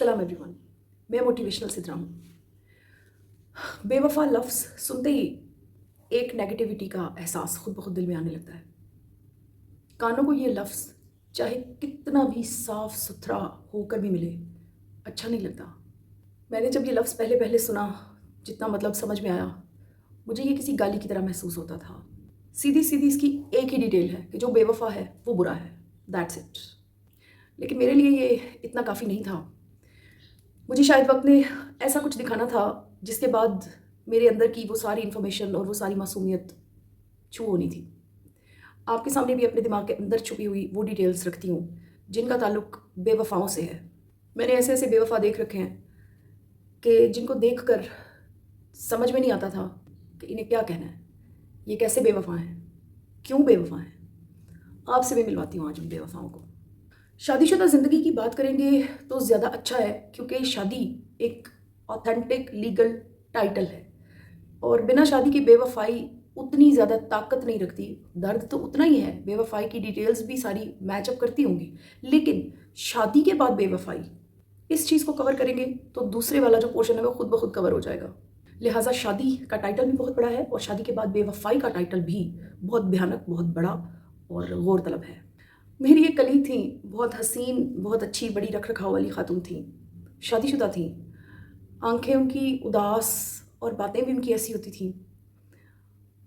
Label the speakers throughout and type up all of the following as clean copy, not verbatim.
Speaker 1: सलाम एवरीवन, मैं मोटिवेशनल सिद्रा हूँ। बेवफा लफ्ज़ सुनते ही एक नेगेटिविटी का एहसास खुद ब खुद दिल में आने लगता है। कानों को ये लफ्ज़ चाहे कितना भी साफ सुथरा होकर भी मिले, अच्छा नहीं लगता। मैंने जब ये लफ्ज़ पहले पहले सुना, जितना मतलब समझ में आया, मुझे ये किसी गाली की तरह महसूस होता था। सीधी सीधी इसकी एक ही डिटेल है कि जो बेवफा है वो बुरा है, दैट्स इट। लेकिन मेरे लिए ये इतना काफ़ी नहीं था। मुझे शायद वक्त ने ऐसा कुछ दिखाना था जिसके बाद मेरे अंदर की वो सारी इन्फॉर्मेशन और वो सारी मासूमियत छू होनी थी। आपके सामने भी अपने दिमाग के अंदर छुपी हुई वो डिटेल्स रखती हूँ जिनका ताल्लुक बेवफाओं से है। मैंने ऐसे ऐसे बेवफा देख रखे हैं कि जिनको देखकर समझ में नहीं आता था कि इन्हें क्या कहना है, ये कैसे बेवफा हैं, क्यों बेवफा हैं। आपसे भी मिलवाती हूँ आज उन बेवफाओं को। शादीशुदा ज़िंदगी की बात करेंगे तो ज़्यादा अच्छा है, क्योंकि शादी एक ऑथेंटिक लीगल टाइटल है और बिना शादी की बेवफाई उतनी ज़्यादा ताकत नहीं रखती। दर्द तो उतना ही है, बेवफाई की डिटेल्स भी सारी मैचअप करती होंगी, लेकिन शादी के बाद बेवफाई, इस चीज़ को कवर करेंगे तो दूसरे वाला जो पोर्शन है वो खुद ब खुद कवर हो जाएगा। लिहाजा शादी का टाइटल भी बहुत बड़ा है और शादी के बाद बेवफाई का टाइटल भी बहुत भयानक, बहुत बड़ा और गौरतलब है। मेरी एक कलीग थी, बहुत हसीन, बहुत अच्छी, बड़ी रख रखाव वाली खातून थी, शादीशुदा थी। आंखें उनकी उदास और बातें भी उनकी ऐसी होती थी।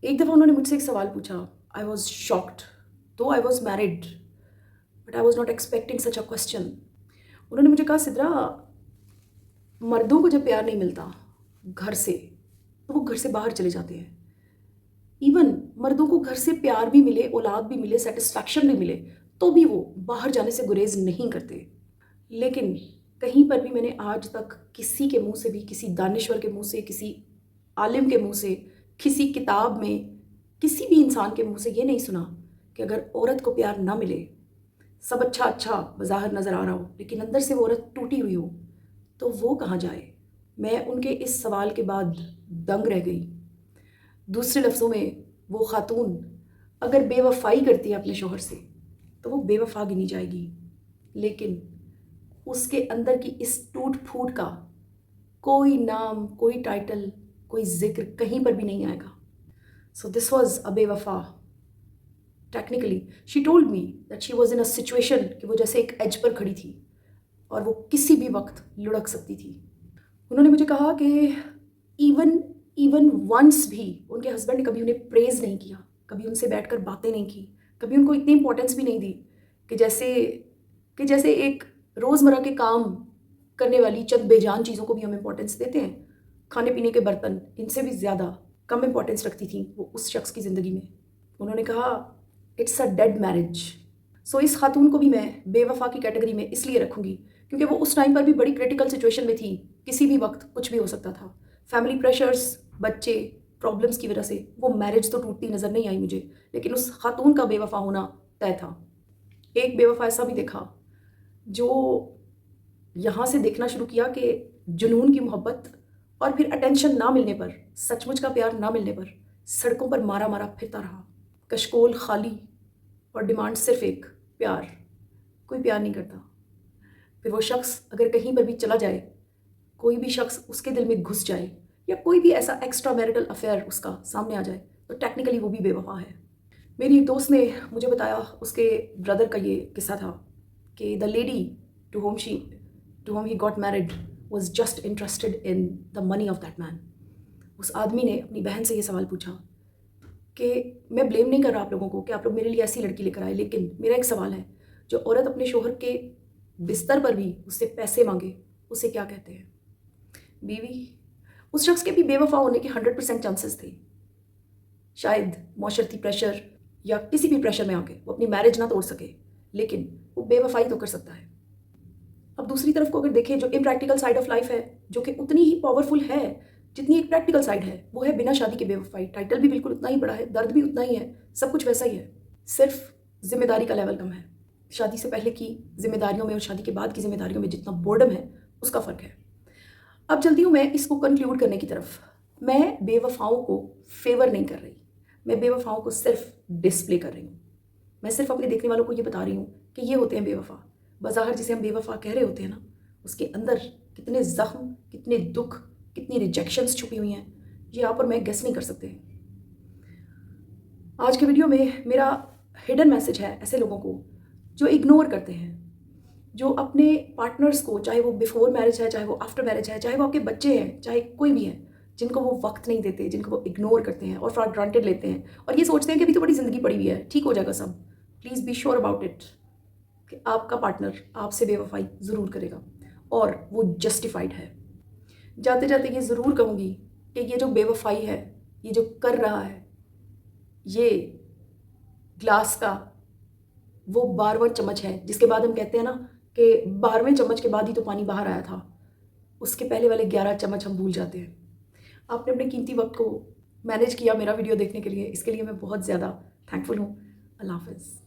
Speaker 1: एक दफ़ा उन्होंने मुझसे एक सवाल पूछा। आई वॉज शॉक्ड, दो I was married but I was not expecting such a question. उन्होंने मुझे कहा, सिद्रा, मर्दों को जब प्यार नहीं मिलता घर से तो वो घर से बाहर चले जाते हैं। इवन मर्दों को घर से प्यार भी मिले, औलाद भी मिले, सेटिस्फैक्शन भी मिले, तो भी वो बाहर जाने से गुरेज नहीं करते। लेकिन कहीं पर भी मैंने आज तक किसी के मुंह से भी, किसी दानिश्वर के मुंह से, किसी आलिम के मुंह से, किसी किताब में, किसी भी इंसान के मुंह से ये नहीं सुना कि अगर औरत को प्यार ना मिले, सब अच्छा अच्छा बाज़ाहिर नज़र आ रहा हो, लेकिन अंदर से वो औरत टूटी हुई हो, तो वो कहाँ जाए। मैं उनके इस सवाल के बाद दंग रह गई। दूसरे लफ्ज़ों में, वो खातून अगर बेवफाई करती है अपने शोहर से तो वो बेवफा गिनी जाएगी, लेकिन उसके अंदर की इस टूट फूट का कोई नाम, कोई टाइटल, कोई जिक्र कहीं पर भी नहीं आएगा। सो दिस वॉज अ बेवफा। Technically she told me that she was in a situation कि वो जैसे एक एज पर खड़ी थी और वो किसी भी वक्त लुढ़क सकती थी। उन्होंने मुझे कहा कि इवन इवन वंस भी उनके हस्बैंड ने कभी उन्हें प्रेज़ नहीं किया, कभी उनसे बैठकर बातें नहीं की, कभी उनको इतनी इंपॉर्टेंस भी नहीं दी कि जैसे एक रोज़मर्रा के काम करने वाली चंद बेजान चीज़ों को भी हम इंपॉर्टेंस देते हैं। खाने पीने के बर्तन, इनसे भी ज़्यादा कम इंपॉर्टेंस रखती थी वो उस शख्स की ज़िंदगी में। उन्होंने कहा, इट्स अ डेड मैरिज। सो इस खातून को भी मैं बेवफा की कैटेगरी में इसलिए रखूँगी क्योंकि वो उस टाइम पर भी बड़ी क्रिटिकल सिचुएशन में थी। किसी भी वक्त कुछ भी हो सकता था। फैमिली प्रेशर्स, बच्चे, प्रॉब्लम्स की वजह से वो मैरिज तो टूटती नज़र नहीं आई मुझे, लेकिन उस खातून का बेवफा होना तय था। एक बेवफा ऐसा भी देखा जो यहाँ से देखना शुरू किया कि जुनून की मोहब्बत और फिर अटेंशन ना मिलने पर, सचमुच का प्यार ना मिलने पर सड़कों पर मारा मारा फिरता रहा। कशकोल खाली और डिमांड सिर्फ एक, प्यार। कोई प्यार नहीं करता। फिर वो शख्स अगर कहीं पर भी चला जाए, कोई भी शख्स उसके दिल में घुस जाए या कोई भी ऐसा एक्स्ट्रा मैरिटल अफेयर उसका सामने आ जाए, तो टेक्निकली वो भी बेवफा है। मेरी एक दोस्त ने मुझे बताया, उसके ब्रदर का ये किस्सा था कि the lady to whom he got married was just interested in the money of that man. उस आदमी ने अपनी बहन से ये सवाल पूछा कि मैं ब्लेम नहीं कर रहा आप लोगों को कि आप लोग मेरे लिए ऐसी लड़की लेकर आए, लेकिन मेरा एक सवाल है, जो औरत अपने शोहर के बिस्तर पर भी उससे पैसे मांगे, उसे क्या कहते हैं? बीवी। उस शख्स के भी बेवफा होने के 100% चांसेस थे। शायद मौशरती प्रेशर या किसी भी प्रेशर में आके वो अपनी मैरिज ना तोड़ सके, लेकिन वो बेवफाई तो कर सकता है। अब दूसरी तरफ को अगर देखें, जो इम्प्रैक्टिकल साइड ऑफ लाइफ है, जो कि उतनी ही पावरफुल है जितनी एक प्रैक्टिकल साइड है, वो है बिना शादी के बेवफाई। टाइटल भी बिल्कुल उतना ही बड़ा है, दर्द भी उतना ही है, सब कुछ वैसा ही है, सिर्फ जिम्मेदारी का लेवल कम है। शादी से पहले की जिम्मेदारियों में और शादी के बाद की जिम्मेदारियों में जितना बोर्डम है, उसका फ़र्क है। अब चलती हूँ मैं इसको कंक्लूड करने की तरफ। मैं बेवफाओं को फेवर नहीं कर रही, मैं बेवफाओं को सिर्फ डिस्प्ले कर रही हूँ। मैं सिर्फ अपने देखने वालों को ये बता रही हूँ कि ये होते हैं बेवफा। बाज़ाहिर जिसे हम बेवफा कह रहे होते हैं ना, اس کے اندر کتنے زخم، کتنے دکھ، کتنی ریجیکشنز چھپی ہوئی ہیں، یہ آپ اور میں گیس نہیں کر سکتے۔ آج کے ویڈیو میں میرا ہڈن میسج ہے ایسے لوگوں کو جو اگنور کرتے ہیں، جو اپنے پارٹنرز کو، چاہے وہ بیفور میرج ہے، چاہے وہ آفٹر میرج ہے، چاہے وہ آپ کے بچے ہیں، چاہے کوئی بھی ہے، جن کو وہ وقت نہیں دیتے، جن کو وہ اگنور کرتے ہیں اور فار گرانٹیڈ لیتے ہیں اور یہ سوچتے ہیں کہ ابھی تو بڑی زندگی پڑی ہوئی ہے، ٹھیک ہو جائے گا سب۔ Please be sure about it کہ آپ کا پارٹنر آپ سے بے وفائی ضرور کرے گا اور وہ جسٹیفائڈ ہے۔ جاتے جاتے یہ ضرور کہوں گی کہ یہ جو بے وفائی ہے، یہ جو کر رہا ہے، یہ گلاس کا وہ 12واں چمچ ہے جس کے بعد ہم کہتے ہیں نا کہ 12ویں چمچ کے بعد ہی تو پانی باہر آیا تھا، اس کے پہلے والے 11 چمچ ہم بھول جاتے ہیں۔ آپ نے اپنے قیمتی وقت کو مینیج کیا میرا ویڈیو دیکھنے کے لیے، اس کے لیے میں بہت زیادہ تھینکفل ہوں۔ اللہ حافظ۔